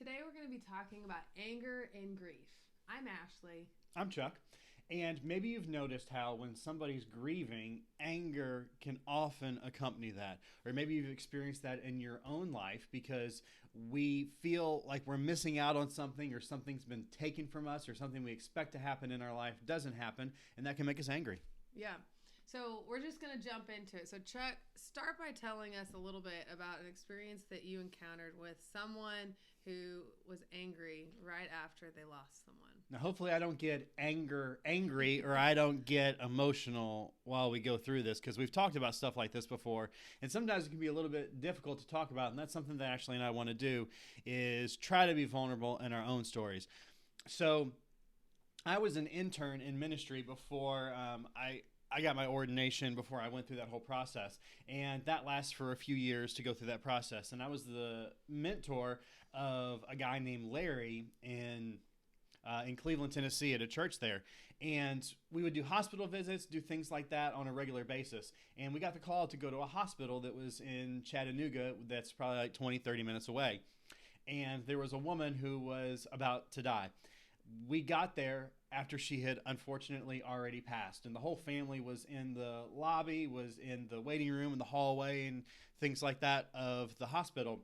Today we're going to be talking about anger and grief. I'm Ashley. I'm Chuck. And maybe you've noticed how when somebody's grieving, anger can often accompany that. Or maybe you've experienced that in your own life because we feel like we're missing out on something or something's been taken from us or something we expect to happen in our life doesn't happen, and that can make us angry. Yeah. So we're just going to jump into it. So, Chuck, start by telling us a little bit about an experience that you encountered with someone who was angry right after they lost someone. Now, hopefully, I don't get angry, or I don't get emotional while we go through this because we've talked about stuff like this before, and sometimes it can be a little bit difficult to talk about. And that's something that Ashley and I want to do is try to be vulnerable in our own stories. So, I was an intern in ministry before I got my ordination, before I went through that whole process. And that lasts for a few years to go through that process. And I was the mentor of a guy named Larry in Cleveland, Tennessee, at a church there. And we would do hospital visits, do things like that on a regular basis. And we got the call to go to a hospital that was in Chattanooga that's probably like 20, 30 minutes away. And there was a woman who was about to die. We got there after she had unfortunately already passed, and the whole family was in the lobby, was in the waiting room, in the hallway, and things like that of the hospital.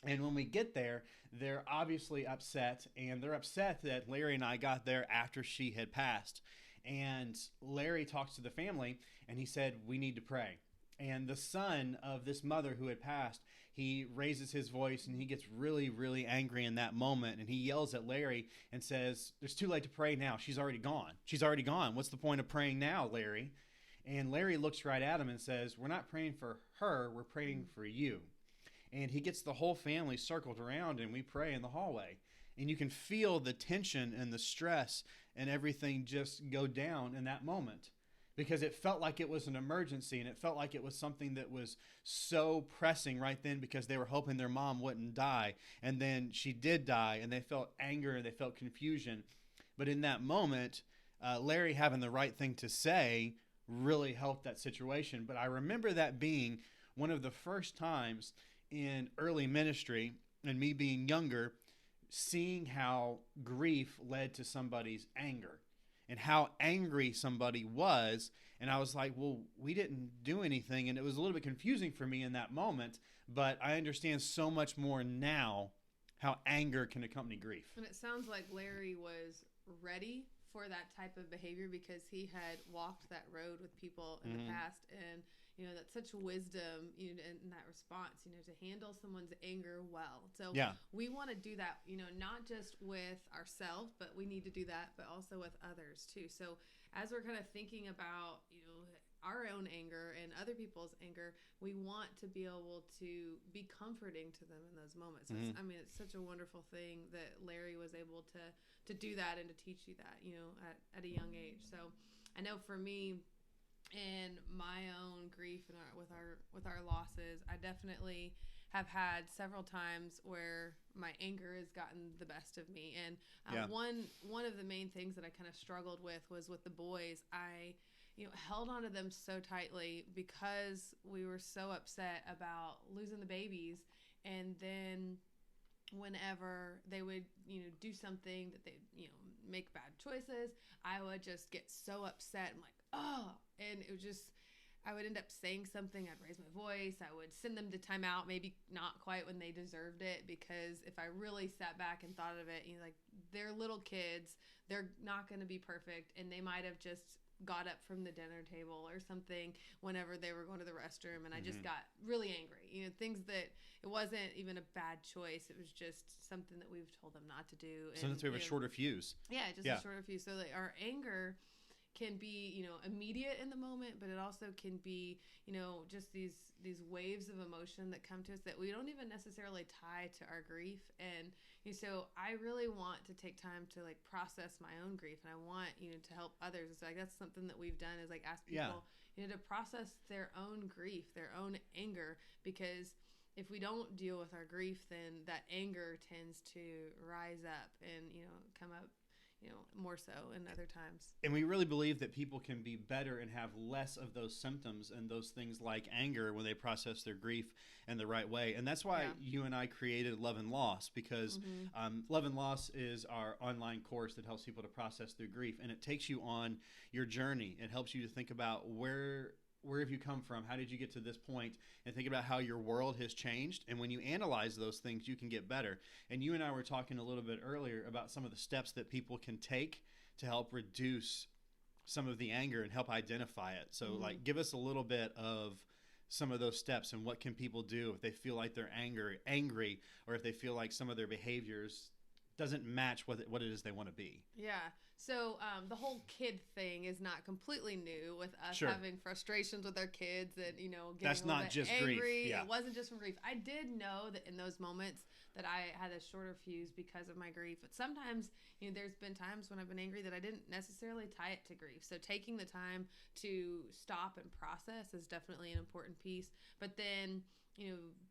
And when we get there, they're obviously upset, and they're upset that Larry and I got there after she had passed. And Larry talks to the family, and he said, "We need to pray." And the son of this mother who had passed, he raises his voice and he gets really, really angry in that moment. And he yells at Larry and says, "It's too late to pray now. She's already gone. She's already gone. What's the point of praying now, Larry?" And Larry looks right at him and says, "We're not praying for her. We're praying for you." And he gets the whole family circled around and we pray in the hallway. And you can feel the tension and the stress and everything just go down in that moment because it felt like it was an emergency and it felt like it was something that was so pressing right then because they were hoping their mom wouldn't die. And then she did die and they felt anger and they felt confusion. But in that moment, Larry having the right thing to say really helped that situation. But I remember that being one of the first times in early ministry and me being younger, seeing how grief led to somebody's anger and how angry somebody was. And I was like, well, we didn't do anything. And it was a little bit confusing for me in that moment, but I understand so much more now how anger can accompany grief. And it sounds like Larry was ready for that type of behavior because he had walked that road with people in the past. And that's such wisdom, in that response, to handle someone's anger well. So Yeah. we want to do that, not just with ourselves, but we need to do that, but also with others too. So as we're kind of thinking about, our own anger and other people's anger, we want to be able to be comforting to them in those moments. It's such a wonderful thing that Larry was able to do that and to teach you that, at a young age. So I know for me, in my own grief and with our losses, I definitely have had several times where my anger has gotten the best of me. And Yeah. one of the main things that I kind of struggled with was with the boys. I held onto them so tightly because we were so upset about losing the babies, and then whenever they would do something that they make bad choices, I would just get so upset. I'm like, oh, and it was just, I would end up saying something, I'd raise my voice, I would send them to timeout, maybe not quite when they deserved it, because if I really sat back and thought of it, like, they're little kids, they're not going to be perfect, and they might have just got up from the dinner table or something whenever they were going to the restroom, and I just got really angry. Things that it wasn't even a bad choice, it was just something that we've told them not to do. And Sometimes we have a shorter fuse. yeah, just a shorter fuse. So like our anger can be, immediate in the moment, but it also can be, just these waves of emotion that come to us that we don't even necessarily tie to our grief. And so I really want to take time to like process my own grief, and I want, to help others. It's like that's something that we've done is like ask people, to process their own grief, their own anger, because if we don't deal with our grief, then that anger tends to rise up and, come up, more so in other times. And we really believe that people can be better and have less of those symptoms and those things like anger when they process their grief in the right way. And that's why you and I created Love and Loss, because Love and Loss is our online course that helps people to process their grief. And it takes you on your journey. It helps you to think about where have you come from? How did you get to this point? And think about how your world has changed. And when you analyze those things, you can get better. And you and I were talking a little bit earlier about some of the steps that people can take to help reduce some of the anger and help identify it. So like, give us a little bit of some of those steps and what can people do if they feel like they're angry, or if they feel like some of their behaviors doesn't match what it is they want to be. Yeah. So the whole kid thing is not completely new with us having frustrations with our kids and, getting that's a little not bit just angry. grief. Yeah. It wasn't just from grief. I did know that in those moments that I had a shorter fuse because of my grief. But sometimes, there's been times when I've been angry that I didn't necessarily tie it to grief. So taking the time to stop and process is definitely an important piece. But then,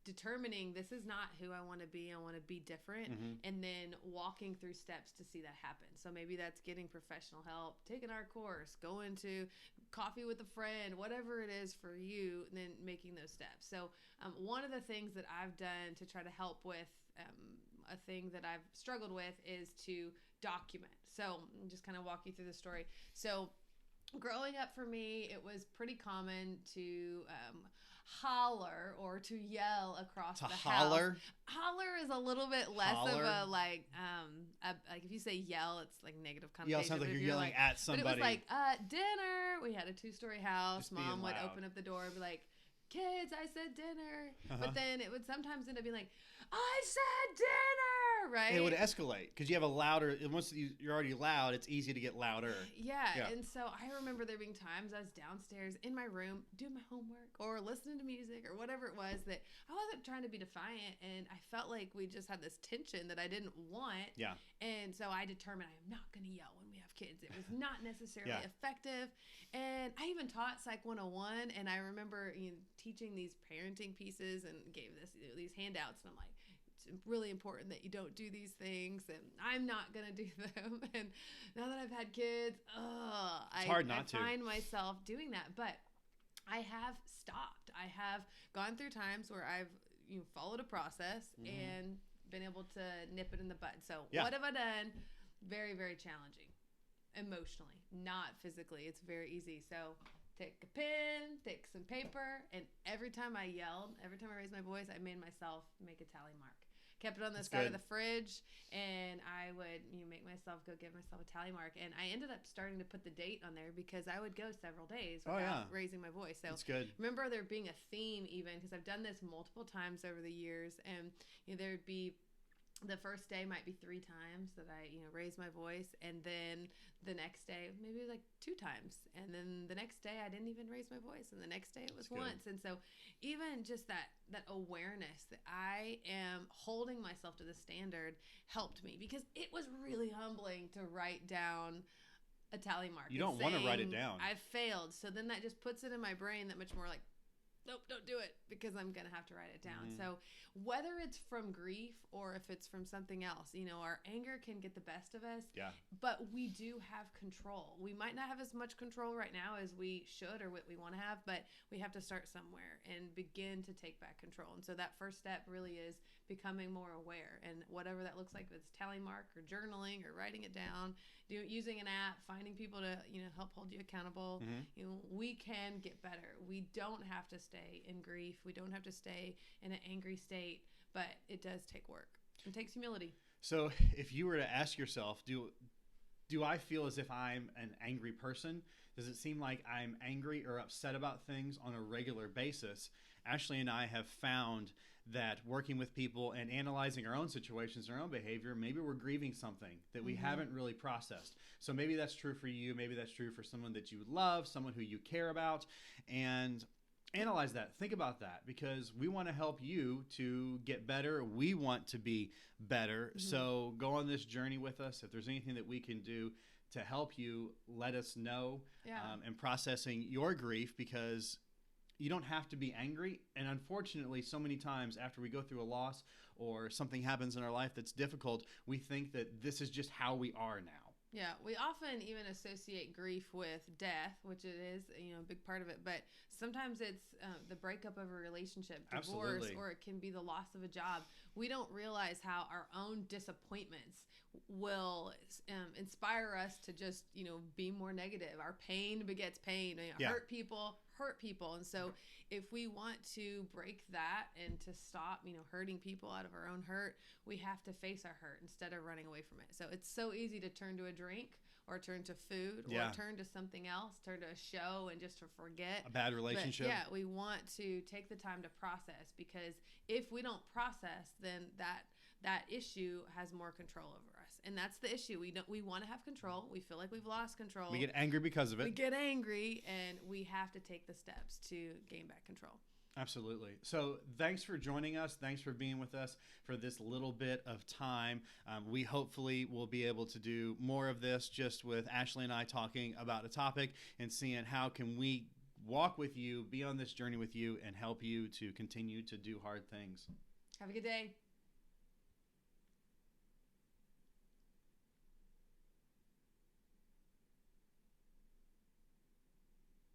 determining this is not who I want to be. I want to be different. And then walking through steps to see that happen. So maybe that's getting professional help, taking our course, going to coffee with a friend, whatever it is for you, and then making those steps. So one of the things that I've done to try to help with a thing that I've struggled with is to document. So I'll just kind of walk you through the story. So growing up for me, it was pretty common to holler or to yell across the house. Holler is a little bit less of a like if you say yell, it's like negative connotation. Yell sounds like you're yelling at somebody. But it was like dinner. We had a 2-story house. Mom would open up the door and be like, "Kids, I said dinner." But then it would sometimes end up being like, "I said dinner," right? It would escalate because you have a louder. Once you're already loud, it's easy to get louder. Yeah. And so I remember there being times I was downstairs in my room doing my homework or listening to music or whatever it was that I wasn't trying to be defiant, and I felt like we just had this tension that I didn't want. Yeah. And so I determined I am not going to yell when we have kids. It was not necessarily effective. And I even taught Psych 101, and I remember teaching these parenting pieces and gave these handouts, and I'm like, it's really important that you don't do these things, and I'm not going to do them. And now that I've had kids, it's hard not to. I find myself doing that. But I have stopped. I have gone through times where I've followed a process and been able to nip it in the bud. So what have I done? Very, very challenging. Emotionally, not physically. It's very easy. So take a pen, take some paper, and every time I yelled, every time I raised my voice, I made myself make a tally mark. Kept it on the side of the fridge, and I would make myself go give myself a tally mark. And I ended up starting to put the date on there because I would go several days without raising my voice. So that's good. Remember there being a theme even, because I've done this multiple times over the years, and there would be the first day might be 3 times that I, raised my voice, and then the next day maybe like 2 times, and then the next day I didn't even raise my voice, and the next day it was once. And so even just that awareness that I am holding myself to the standard helped me, because it was really humbling to write down a tally mark. You don't want to write it down. I failed. So then that just puts it in my brain that much more like, nope, don't do it, because I'm going to have to write it down. So whether it's from grief or if it's from something else, our anger can get the best of us, but we do have control. We might not have as much control right now as we should or what we want to have, but we have to start somewhere and begin to take back control. And so that first step really is becoming more aware, and whatever that looks like, if it's tally mark or journaling or writing it down, using an app, finding people to help hold you accountable. We can get better. We don't have to stay in grief. We don't have to stay in an angry state, but it does take work. It takes humility. So if you were to ask yourself, do I feel as if I'm an angry person? Does it seem like I'm angry or upset about things on a regular basis? Ashley and I have found that working with people and analyzing our own situations, our own behavior, maybe we're grieving something that we haven't really processed. So maybe that's true for you. Maybe that's true for someone that you love, someone who you care about, and analyze that. Think about that, because we want to help you to get better. We want to be better. So go on this journey with us. If there's anything that we can do to help you, let us know in processing your grief, because you don't have to be angry. And unfortunately, so many times after we go through a loss or something happens in our life that's difficult, we think that this is just how we are now. Yeah, we often even associate grief with death, which it is, a big part of it. But sometimes it's the breakup of a relationship, divorce, Absolutely. or it can be the loss of a job. We don't realize how our own disappointments will inspire us to just, be more negative. Our pain begets pain. Yeah. Hurt people. And so if we want to break that and to stop, hurting people out of our own hurt, we have to face our hurt instead of running away from it. So it's so easy to turn to a drink or turn to food Yeah. or turn to something else, turn to a show and just to forget. A bad relationship. But yeah, we want to take the time to process, because if we don't process, then that issue has more control over us. And that's the issue. We want to have control. We feel like we've lost control. We get angry because of it. We get angry, and we have to take the steps to gain back control. Absolutely. So thanks for joining us. Thanks for being with us for this little bit of time. We hopefully will be able to do more of this, just with Ashley and I talking about a topic and seeing how can we walk with you, be on this journey with you, and help you to continue to do hard things. Have a good day.